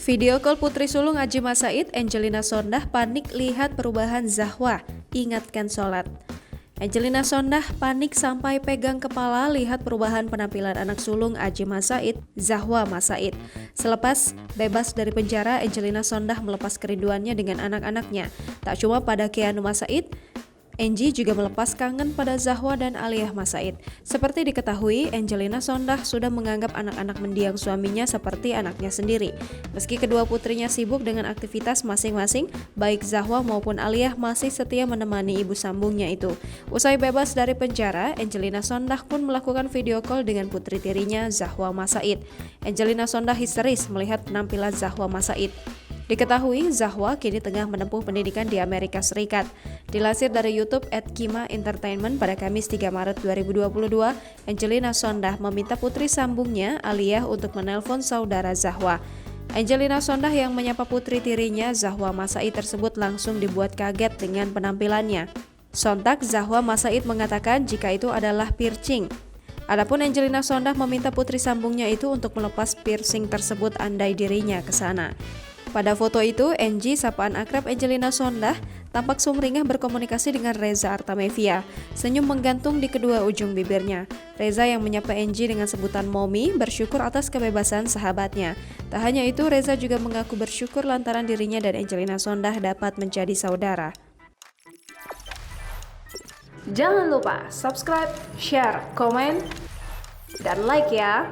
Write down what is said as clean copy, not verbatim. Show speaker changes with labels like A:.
A: Video call Putri Sulung Adjie Massaid, Angelina Sondakh panik lihat perubahan Zahwa, ingatkan sholat. Angelina Sondakh panik sampai pegang kepala lihat perubahan penampilan anak sulung Adjie Massaid, Zahwa Massaid. Selepas bebas dari penjara, Angelina Sondakh melepas kerinduannya dengan anak-anaknya. Tak cuma pada Keanu Massaid, Angie juga melepas kangen pada Zahwa dan Aliyah Massaid. Seperti diketahui, Angelina Sondakh sudah menganggap anak-anak mendiang suaminya seperti anaknya sendiri. Meski kedua putrinya sibuk dengan aktivitas masing-masing, baik Zahwa maupun Aliyah masih setia menemani ibu sambungnya itu. Usai bebas dari penjara, Angelina Sondakh pun melakukan video call dengan putri tirinya Zahwa Massaid. Angelina Sondakh histeris melihat penampilan Zahwa Massaid. Diketahui, Zahwa kini tengah menempuh pendidikan di Amerika Serikat. Dilansir dari YouTube @kima Entertainment pada Kamis 3 Maret 2022, Angelina Sondakh meminta putri sambungnya, Aliyah, untuk menelpon saudara Zahwa. Angelina Sondakh yang menyapa putri tirinya, Zahwa Massaid tersebut langsung dibuat kaget dengan penampilannya. Sontak Zahwa Massaid mengatakan jika itu adalah piercing. Adapun Angelina Sondakh meminta putri sambungnya itu untuk melepas piercing tersebut andai dirinya ke sana. Pada foto itu, Angie, sapaan akrab Angelina Sondakh, tampak sumringah berkomunikasi dengan Reza Artamevia. Senyum menggantung di kedua ujung bibirnya. Reza yang menyapa Angie dengan sebutan Mommy bersyukur atas kebebasan sahabatnya. Tak hanya itu, Reza juga mengaku bersyukur lantaran dirinya dan Angelina Sondakh dapat menjadi saudara. Jangan lupa subscribe, share, komen, dan like ya!